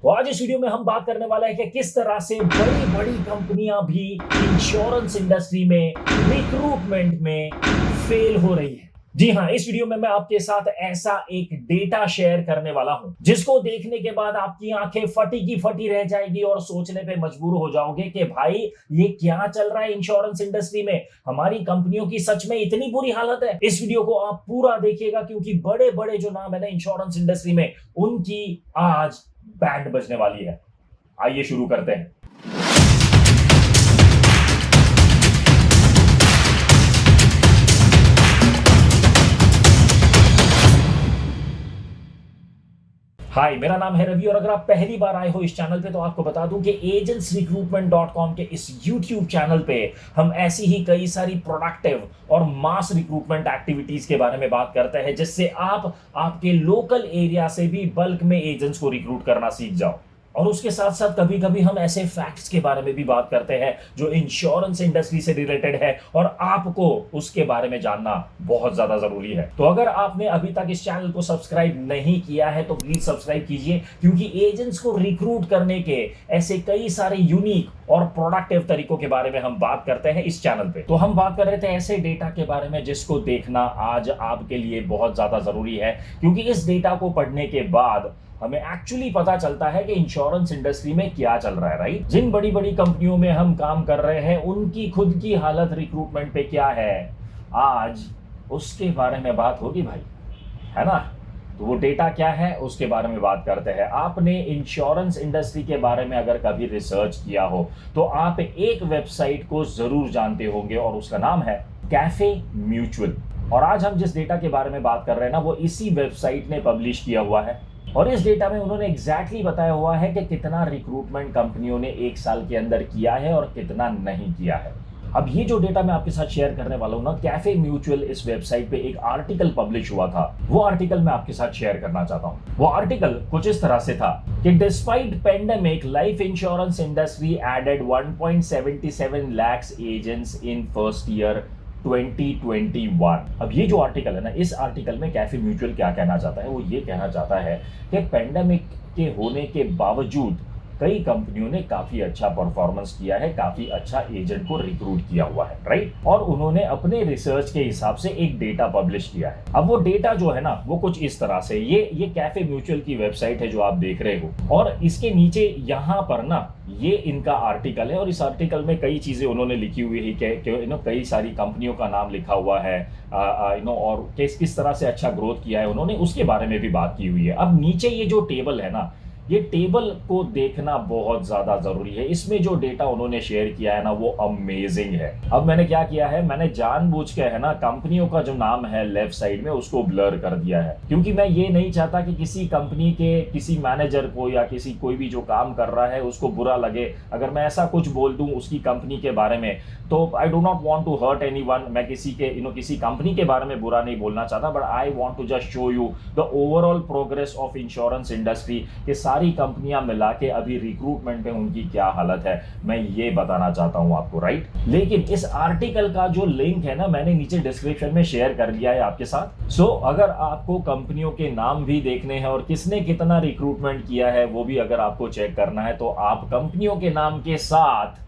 तो आज इस वीडियो में हम बात करने वाला है कि किस तरह से बड़ी बड़ी कंपनियां भी इंश्योरेंस इंडस्ट्री में रिक्रूटमेंट में फेल हो रही है। जी हां, इस वीडियो में मैं आपके साथ ऐसा एक डेटा शेयर करने वाला हूं जिसको देखने के बाद आपकी आंखें फटी की फटी रह जाएगी और सोचने पे मजबूर हो जाओगे कि भाई ये क्या चल रहा है इंश्योरेंस इंडस्ट्री में। हमारी कंपनियों की सच में इतनी बुरी हालत है। इस वीडियो को आप पूरा देखिएगा क्योंकि बड़े बड़े जो नाम है ना इंश्योरेंस इंडस्ट्री में, उनकी आज बैंड बजने वाली है। आइए शुरू करते हैं। हाय, मेरा नाम है रवि और अगर आप पहली बार आए हो इस चैनल पे तो आपको बता दूं कि agentsrecruitment.com के इस YouTube चैनल पे हम ऐसी ही कई सारी प्रोडक्टिव और मास रिक्रूटमेंट एक्टिविटीज के बारे में बात करते हैं जिससे आप आपके लोकल एरिया से भी बल्क में एजेंट्स को रिक्रूट करना सीख जाओ। और उसके साथ साथ कभी कभी हम ऐसे फैक्ट्स के बारे में भी बात करते हैं जो इंश्योरेंस इंडस्ट्री से रिलेटेड है और आपको उसके बारे में जानना बहुत ज्यादा जरूरी है। तो अगर आपने अभी तक इस चैनल को सब्सक्राइब नहीं किया है तो प्लीज सब्सक्राइब कीजिए क्योंकि एजेंट्स को रिक्रूट करने के ऐसे कई सारे यूनिक और प्रोडक्टिव तरीकों के बारे में हम बात करते हैं इस चैनल पे। तो हम बात कर रहे थे ऐसे डेटा के बारे में जिसको देखना आज आपके लिए बहुत ज्यादा जरूरी है क्योंकि इस डेटा को पढ़ने के बाद हमें एक्चुअली पता चलता है कि इंश्योरेंस इंडस्ट्री में क्या चल रहा है। राइट, जिन बड़ी बड़ी कंपनियों में हम काम कर रहे हैं उनकी खुद की हालत रिक्रूटमेंट पे क्या है, आज उसके बारे में बात होगी भाई, है ना। तो वो डेटा क्या है उसके बारे में बात करते हैं। आपने इंश्योरेंस इंडस्ट्री के बारे में अगर कभी रिसर्च किया हो तो आप एक वेबसाइट को जरूर जानते होंगे और उसका नाम है कैफे म्यूचुअल। और आज हम जिस डेटा के बारे में बात कर रहे हैं ना वो इसी वेबसाइट ने पब्लिश किया हुआ है और इस डेटा में उन्होंने एग्जैक्टली बताया हुआ है कि कितना रिक्रूटमेंट कंपनियों ने एक साल के अंदर किया है और कितना नहीं किया है। अब ये जो डेटा मैं आपके साथ शेयर करने वाला हूं ना, कैफे म्यूचुअल इस वेबसाइट पे एक आर्टिकल पब्लिश हुआ था, वो आर्टिकल मैं आपके साथ शेयर करना चाहता हूं। वो आर्टिकल कुछ इस तरह से था कि despite pandemic life insurance industry added 1.77 lakh agents in first year 2021। अब ये जो आर्टिकल है ना, इस आर्टिकल में कैफे म्यूचुअल क्या कहना चाहता है, वो ये कहना चाहता है कि पेंडेमिक के होने के बावजूद कई कंपनियों ने काफी अच्छा परफॉर्मेंस किया है, काफी अच्छा एजेंट को रिक्रूट किया हुआ है। राइट, और उन्होंने अपने रिसर्च के हिसाब से एक डेटा पब्लिश किया है। अब वो डेटा जो है ना वो कुछ इस तरह से, ये कैफे म्यूचुअल की वेबसाइट है जो आप देख रहे हो और इसके नीचे यहाँ पर ना ये इनका आर्टिकल है और इस आर्टिकल में कई चीजें उन्होंने लिखी हुई है कि कई सारी कंपनियों का नाम लिखा हुआ है और किस तरह से अच्छा ग्रोथ किया है उन्होंने, उसके बारे में भी बात की हुई है। अब नीचे ये जो टेबल है ना, ये टेबल को देखना बहुत ज्यादा जरूरी है। इसमें जो डेटा उन्होंने शेयर किया है ना वो अमेजिंग है। अब मैंने क्या किया है, मैंने जानबूझ के है ना कंपनियों का जो नाम है लेफ्ट साइड में उसको ब्लर कर दिया है क्योंकि मैं ये नहीं चाहता कि किसी कंपनी के किसी मैनेजर को या कोई भी जो काम कर रहा है उसको बुरा लगे अगर मैं ऐसा कुछ बोल दूं उसकी कंपनी के बारे में। तो I do not want to hurt anyone. मैं किसी कंपनी के बारे में बुरा नहीं बोलना चाहता, but I want to just show you the overall progress of insurance industry के सारी कंपनियां मिला के अभी रिक्रूटमेंट में उनकी क्या हालत है, मैं ये बताना चाहता हूं आपको। राइट, लेकिन इस आर्टिकल का जो लिंक है ना मैंने नीचे डिस्क्रिप्शन में शेयर कर दिया है आपके साथ। सो अगर आपको कंपनियों के नाम भी देखने हैं और किसने कितना रिक्रूटमेंट किया है वो भी अगर आपको चेक करना है तो आप कंपनियों के नाम के साथ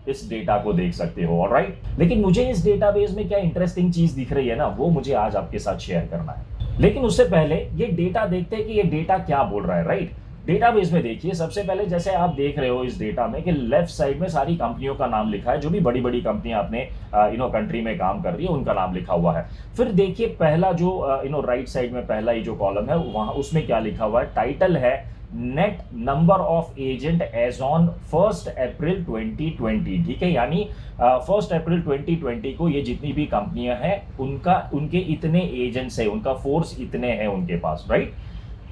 इस डेटा को देख सकते हो। ऑलराइट, लेकिन मुझे इस डेटाबेस में क्या इंटरेस्टिंग चीज दिख रही है ना वो मुझे आज आपके साथ शेयर करना है। लेकिन उससे पहले ये डेटा देखते हैं कि ये डेटा क्या बोल रहा है। राइट, डेटाबेस में देखिए, सबसे पहले जैसे आप देख रहे हो इस डेटा में कि लेफ्ट साइड में सारी कंपनियों का नाम लिखा है, जो भी बड़ी बड़ी कंपनियां अपने कंट्री में काम कर रही है उनका नाम लिखा हुआ है। फिर देखिए पहला जो राइट साइड में पहला ही जो कॉलम है वहां उसमें क्या लिखा हुआ है, टाइटल है net number of agent as on 1 April 2020। ठीक है, यानी 1 अप्रैल 2020 को ये जितनी भी कंपनियां हैं उनके इतने एजेंट्स है, उनका फोर्स इतने हैं उनके पास। राइट,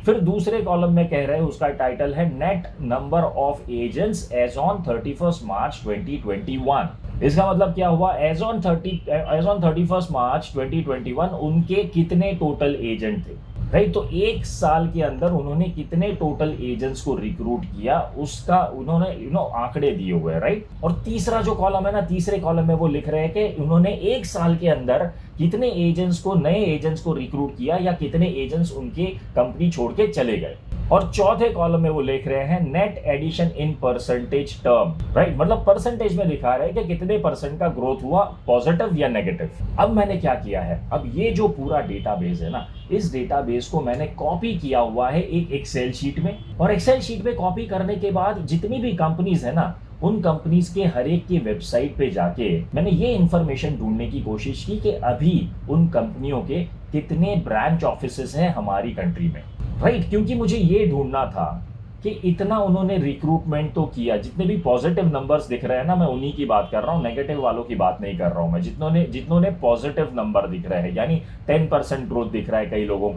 फिर दूसरे कॉलम में कह रहे हैं उसका टाइटल है net number of agents as on 31 March 2021। इसका मतलब क्या हुआ, एज ऑन 31 मार्च 2021 उनके कितने टोटल एजेंट थे। राइट, तो एक साल के अंदर उन्होंने कितने टोटल एजेंट्स को रिक्रूट किया उसका उन्होंने आंकड़े दिए हुए हैं। राइट, और तीसरा जो कॉलम है ना, तीसरे कॉलम में वो लिख रहे हैं कि उन्होंने एक साल के अंदर कितने एजेंट्स को, नए एजेंट्स को रिक्रूट किया या कितने एजेंट्स उनके कंपनी छोड़ के चले गए। और चौथे कॉलम में वो लिख रहे हैं net addition in percentage term, right, मतलब परसेंटेज में दिखा रहे हैं कि कितने परसेंट का ग्रोथ हुआ, पॉजिटिव या नेगेटिव। अब मैंने क्या किया है, अब ये जो पूरा डेटाबेस है ना, इस डेटाबेस को मैंने कॉपी किया हुआ है एक एक्सेल शीट में, और एक्सेल शीट में कॉपी करने के बाद जितनी भी कंपनीज है ना, उन कंपनीज के हर एक की वेबसाइट पे जाके मैंने ये इंफॉर्मेशन ढूंढने की कोशिश की कि अभी उन कंपनियों के कितने ब्रांच ऑफिसेस हैं हमारी कंट्री में, राइट, क्योंकि मुझे ये ढूंढना था कि इतना उन्होंने रिक्रूटमेंट तो किया, जितने भी पॉजिटिव नंबर्स दिख रहे हैं ना, मैं उन्हीं की बात कर रहा हूँ, नेगेटिव वालों की बात नहीं कर रहा हूँ मैं, जितनों पॉजिटिव नंबर दिख रहे हैं, यानी 10% ग्रोथ दिख रहा है कई लोगों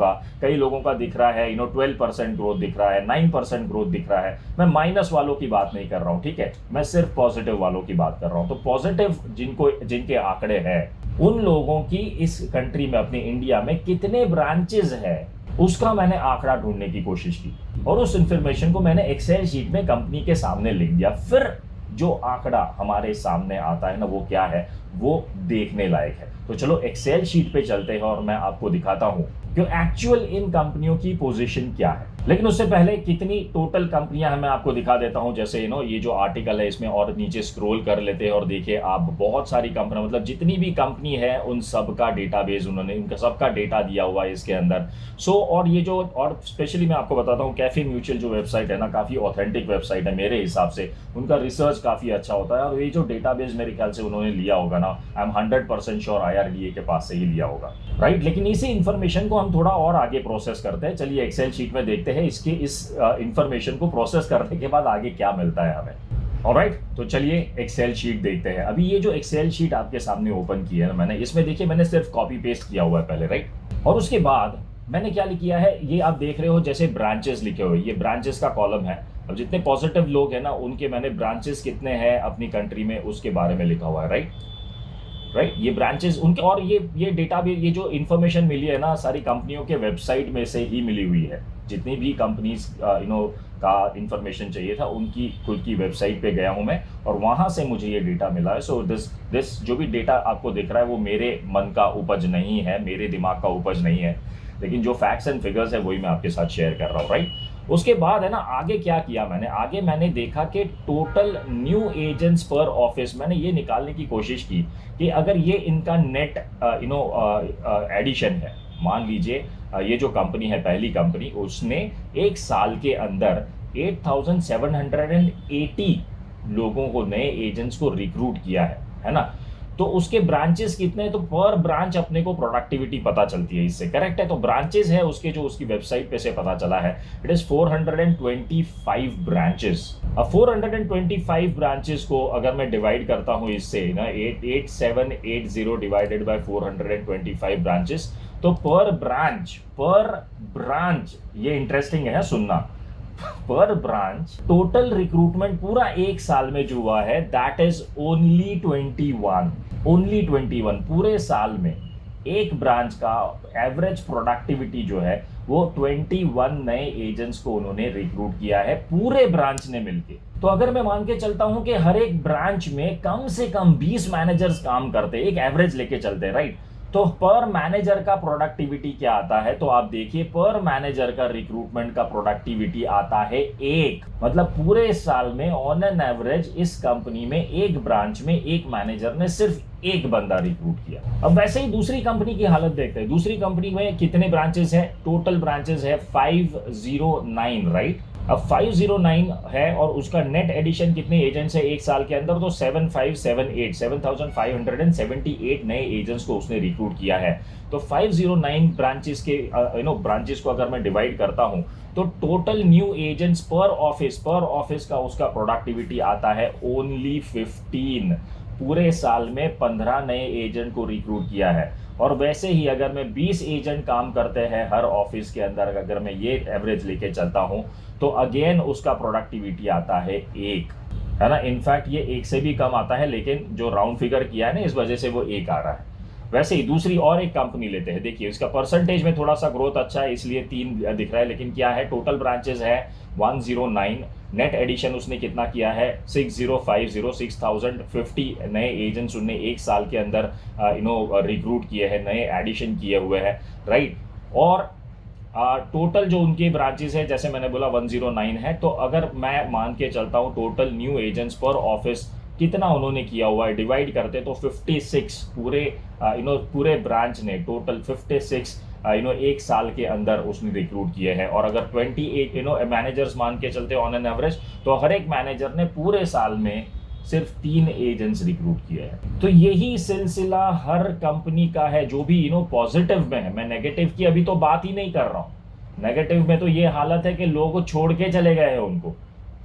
का दिख रहा है 12% ग्रोथ दिख रहा है, 9% ग्रोथ दिख रहा है। मैं माइनस वालों की बात नहीं कर रहा हूँ, ठीक है, मैं सिर्फ पॉजिटिव वालों की बात कर रहा हूँ। तो पॉजिटिव जिनके आंकड़े हैं, उन लोगों की इस कंट्री में, अपने इंडिया में कितने ब्रांचेस है, उसका मैंने आंकड़ा ढूंढने की कोशिश की, और उस इंफॉर्मेशन को मैंने एक्सेल शीट में कंपनी के सामने लिख दिया। फिर जो आंकड़ा हमारे सामने आता है ना, वो क्या है, वो देखने लायक है। तो चलो एक्सेल शीट पे चलते हैं और मैं आपको दिखाता हूं कि एक्चुअल इन कंपनियों की पोजीशन क्या है। लेकिन उससे पहले कितनी टोटल कंपनियां हैं मैं आपको दिखा देता हूं। जैसे ये जो आर्टिकल है, इसमें और नीचे स्क्रॉल कर लेते हैं और देखिए आप, बहुत सारी कंपनियां, मतलब जितनी भी कंपनी है उन सब का डेटाबेस उन्होंने, उनका सबका डेटा दिया हुआ है इसके अंदर। और ये जो, और स्पेशली मैं आपको बताता हूँ, कैफे म्यूचुअल जो वेबसाइट है ना, काफ़ी ऑथेंटिक वेबसाइट है मेरे हिसाब से, उनका रिसर्च काफ़ी अच्छा होता है। और ये जो डेटाबेस मेरे ख्याल से उन्होंने लिया होगा ना, आई एम 100% श्योर IRDA के पास से ही लिया होगा, राइट। लेकिन इसी इंफॉर्मेशन को हम थोड़ा और आगे प्रोसेस करते हैं। चलिए एक्सेल शीट में देखते हैं इस इंफॉर्मेशन को प्रोसेस करने के बाद आगे क्या मिलता है हमें। ऑलराइट, तो चलिए एक्सेल शीट देखते हैं। अभी ये जो एक्सेल शीट आपके सामने ओपन की है ना मैंने, इसमें देखिए मैंने सिर्फ कॉपी पेस्ट किया हुआ है पहले, राइट। और उसके बाद मैंने क्या किया है, ये आप देख रहे हो जैसे ब्रांचेस लिखे हुए, ये ब्रांचेस का कॉलम है। अब जितने पॉजिटिव लोग हैं ना, उनके मैंने ब्रांचेस कितने हैं अपनी कंट्री में उसके बारे में लिखा हुआ है, राइट। ये ब्रांचेस उनके, और ये डेटा भी, ये जो इन्फॉर्मेशन मिली है ना, सारी कंपनियों के वेबसाइट में से ही मिली हुई है। जितनी भी कंपनीज का इंफॉर्मेशन चाहिए था, उनकी खुद की वेबसाइट पे गया हूं मैं, और वहां से मुझे ये डेटा मिला है। सो दिस जो भी डेटा आपको दिख रहा है, वो मेरे मन का उपज नहीं है, मेरे दिमाग का उपज नहीं है, लेकिन जो फैक्ट्स एंड फिगर्स है वही मैं आपके साथ शेयर कर रहा हूँ, राइट। उसके बाद है ना, आगे क्या किया मैंने, आगे मैंने देखा कि टोटल न्यू एजेंट्स पर ऑफिस, मैंने ये निकालने की कोशिश की कि अगर ये इनका नेट एडिशन है, मान लीजिए ये जो कंपनी है, पहली कंपनी, उसने एक साल के अंदर 8780 लोगों को, नए एजेंट्स को रिक्रूट किया है ना। तो उसके ब्रांचेस कितने हैं, तो पर ब्रांच अपने को प्रोडक्टिविटी पता चलती है इससे, करेक्ट है। तो ब्रांचेस है उसके, जो उसकी वेबसाइट पे से पता चला है, इट इज 425 ब्रांचेस। अब 425 ब्रांचेस को अगर मैं डिवाइड करता हूं इससे ना, 8780 डिवाइडेड बाय 425 ब्रांचेस, तो पर ब्रांच, ये इंटरेस्टिंग है सुनना, पर ब्रांच टोटल रिक्रूटमेंट पूरा एक साल में जो हुआ है, दैट इज ओनली 21 पूरे साल में एक ब्रांच का एवरेज प्रोडक्टिविटी जो है, वो 21 नए एजेंट्स को उन्होंने रिक्रूट किया है, पूरे ब्रांच ने मिलके। तो अगर मैं मान के चलता हूं कि हर एक ब्रांच में कम से कम 20 मैनेजर्स काम करते, एक एवरेज लेके चलते, राइट, तो पर मैनेजर का प्रोडक्टिविटी क्या आता है, तो आप देखिए पर मैनेजर का रिक्रूटमेंट का प्रोडक्टिविटी आता है 1, मतलब पूरे साल में ऑन एन एवरेज इस कंपनी में एक ब्रांच में एक मैनेजर ने सिर्फ एक बंदा रिक्रूट किया। अब वैसे ही दूसरी कंपनी की हालत देखते हैं। दूसरी कंपनी में कितने ब्रांचेस हैं, टोटल ब्रांचेस है 509, राइट। अब 509 है और उसका नेट एडिशन कितने एजेंट्स है एक साल के अंदर, तो 7578 नए एजेंट्स को उसने रिक्रूट किया है। तो 509 ब्रांचेस के ब्रांचेस को अगर मैं डिवाइड करता हूं, तो टोटल न्यू एजेंट्स पर ऑफिस का उसका प्रोडक्टिविटी आता है ओनली 15। पूरे साल में 15 नए एजेंट को रिक्रूट किया है। और वैसे ही अगर मैं 20 एजेंट काम करते हैं हर ऑफिस के अंदर, अगर मैं ये एवरेज लेके चलता हूं, तो अगेन उसका प्रोडक्टिविटी आता है 1, है ना। इनफैक्ट ये 1 से भी कम आता है, लेकिन जो राउंड फिगर किया है ना, इस वजह से वो 1 आ रहा है। वैसे ही दूसरी और एक कंपनी लेते हैं, देखिए इसका परसेंटेज में थोड़ा सा ग्रोथ अच्छा है, इसलिए 3 दिख रहा है, लेकिन क्या है, टोटल ब्रांचेस है 109, नेट एडिशन उसने कितना किया है 6050 नए एजेंट्स उन्होंने एक साल के अंदर रिक्रूट किए हैं, नए एडिशन किए हुए हैं, राइट। और टोटल जो उनके ब्रांचेस है, जैसे मैंने बोला 109 है, तो अगर मैं मान के चलता हूँ टोटल न्यू एजेंट्स पर ऑफिस कितना उन्होंने किया हुआ है, डिवाइड करते तो 56 पूरे पूरे ब्रांच ने टोटल 56 एक साल के अंदर उसने रिक्रूट किए हैं। और अगर 28 मैनेजर्स मान के चलते ऑन एन एवरेज, तो हर एक मैनेजर ने पूरे साल में सिर्फ 3 एजेंट्स रिक्रूट किए हैं। तो यही सिलसिला हर कंपनी का है, जो भी पॉजिटिव में है। मैं नेगेटिव की अभी तो बात ही नहीं कर रहा हूँ। नेगेटिव में तो ये हालत है कि लोग छोड़ के चले गए हैं, उनको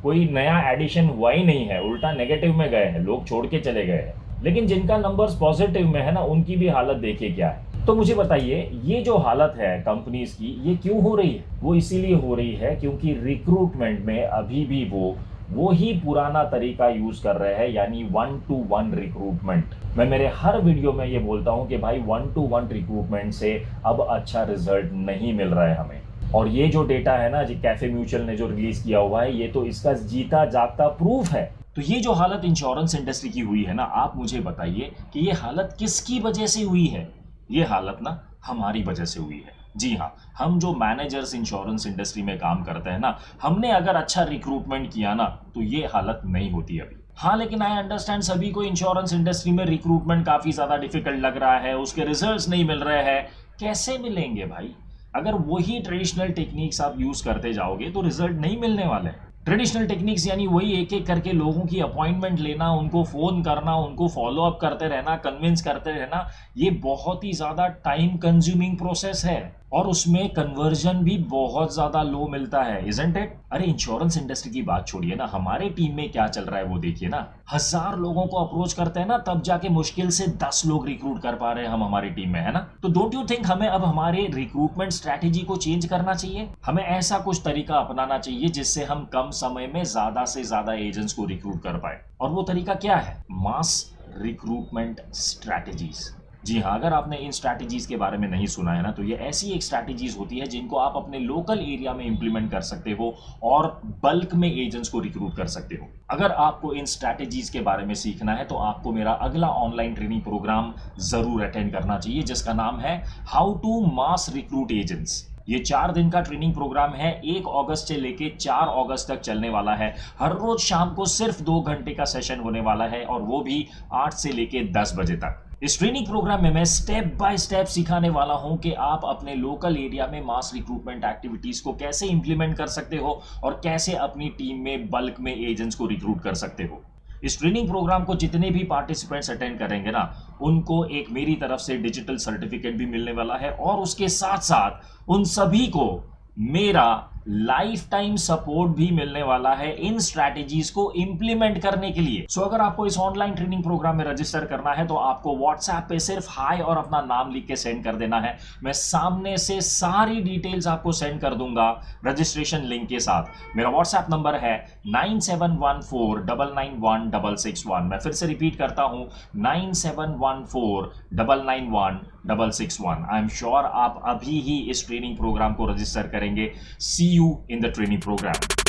कोई नया एडिशन हुआ ही नहीं है, उल्टा नेगेटिव में गए हैं, लोग छोड़ के चले गए हैं। लेकिन जिनका नंबर्स पॉजिटिव में है ना, उनकी भी हालत देखिए क्या है। तो मुझे बताइए, ये जो हालत है कंपनीज की, ये क्यों हो रही है? वो इसीलिए हो रही है क्योंकि रिक्रूटमेंट में अभी भी वो ही पुराना तरीका यूज कर रहे हैं, यानी 1-to-1 रिक्रूटमेंट। मैं मेरे हर वीडियो में ये बोलता हूं कि भाई 1-to-1 रिक्रूटमेंट से अब अच्छा रिजल्ट नहीं मिल रहा है हमें। और ये जो डेटा है ना, जो कैफे म्यूचुअल ने जो रिलीज किया हुआ है, ये तो इसका जीता जागता प्रूफ है। तो ये जो हालत इंश्योरेंस इंडस्ट्री की हुई है ना, आप मुझे बताइए कि ये हालत किसकी वजह से हुई है? ये हालत ना हमारी वजह से हुई है। जी हाँ, हम जो मैनेजर्स इंश्योरेंस इंडस्ट्री में काम करते हैं ना, हमने अगर अच्छा रिक्रूटमेंट किया ना, तो ये हालत नहीं होती अभी। हाँ, लेकिन आई अंडरस्टैंड सभी को इंश्योरेंस इंडस्ट्री में रिक्रूटमेंट काफी ज्यादा डिफिकल्ट लग रहा है, उसके रिजल्ट्स नहीं मिल रहे हैं। कैसे मिलेंगे भाई? अगर वही ट्रेडिशनल टेक्निक्स आप यूज करते जाओगे तो रिजल्ट नहीं मिलने वाले। ट्रेडिशनल टेक्निक्स यानी वही एक एक करके लोगों की अपॉइंटमेंट लेना, उनको फोन करना, उनको फॉलो अप करते रहना, कन्विंस करते रहना, ये बहुत ही ज्यादा टाइम कंज्यूमिंग प्रोसेस है और उसमें कन्वर्जन भी बहुत ज्यादा लो मिलता है, इजंट इट? अरे इंश्योरेंस इंडस्ट्री की बात छोड़िए ना, हमारे टीम में क्या चल रहा है वो देखिए ना। 1000 लोगों को अप्रोच करते हैं ना, तब जाके मुश्किल से 10 लोग रिक्रूट कर पा रहे हैं हम हमारी टीम में, है ना? तो डोंट यू थिंक हमें अब हमारे रिक्रूटमेंट स्ट्रैटेजी को चेंज करना चाहिए? हमें ऐसा कुछ तरीका अपनाना चाहिए जिससे हम कम समय में ज्यादा से ज्यादा एजेंट्स को रिक्रूट कर पाए। और वो तरीका क्या है? मास रिक्रूटमेंट स्ट्रैटेजीज। जी हाँ, अगर आपने इन स्ट्रैटेजीज के बारे में नहीं सुना है ना, तो ये ऐसी एक स्ट्रैटेजीज होती है जिनको आप अपने लोकल एरिया में इंप्लीमेंट कर सकते हो और बल्क में एजेंट्स को रिक्रूट कर सकते हो। अगर आपको इन स्ट्रैटेजीज के बारे में सीखना है तो आपको मेरा अगला ऑनलाइन ट्रेनिंग प्रोग्राम जरूर अटेंड करना चाहिए, जिसका नाम है how to mass recruit agents. ये 4 दिन का ट्रेनिंग प्रोग्राम है, 1 अगस्त से लेके 4 अगस्त तक चलने वाला है। हर रोज शाम को सिर्फ 2 घंटे का सेशन होने वाला है और वो भी 8 से लेके 10 बजे तक। इस ट्रेनिंग प्रोग्राम में मैं स्टेप बाय स्टेप सिखाने वाला हूं कि आप अपने लोकल एरिया में मास रिक्रूटमेंट एक्टिविटीज को कैसे इंप्लीमेंट कर सकते हो और कैसे अपनी टीम में बल्क में एजेंट्स को रिक्रूट कर सकते हो। इस ट्रेनिंग प्रोग्राम को जितने भी पार्टिसिपेंट्स अटेंड करेंगे ना, उनको एक मेरी तरफ से डिजिटल सर्टिफिकेट भी मिलने वाला है और उसके साथ साथ उन सभी को मेरा लाइफ टाइम सपोर्ट भी मिलने वाला है इन स्ट्रैटेजीज को इंप्लीमेंट करने के लिए। सो अगर आपको इस ऑनलाइन ट्रेनिंग प्रोग्राम में रजिस्टर करना है तो आपको व्हाट्सएप पे सिर्फ हाय और अपना नाम लिख के सेंड कर देना है। मैं सामने से सारी डिटेल्स आपको सेंड कर दूंगा रजिस्ट्रेशन लिंक के साथ। मेरा व्हाट्सएप नंबर है 9714991661। मैं फिर से रिपीट करता हूं, 9714991661। आई एम श्योर आप अभी ही इस ट्रेनिंग प्रोग्राम को रजिस्टर करेंगे। See you in the training program.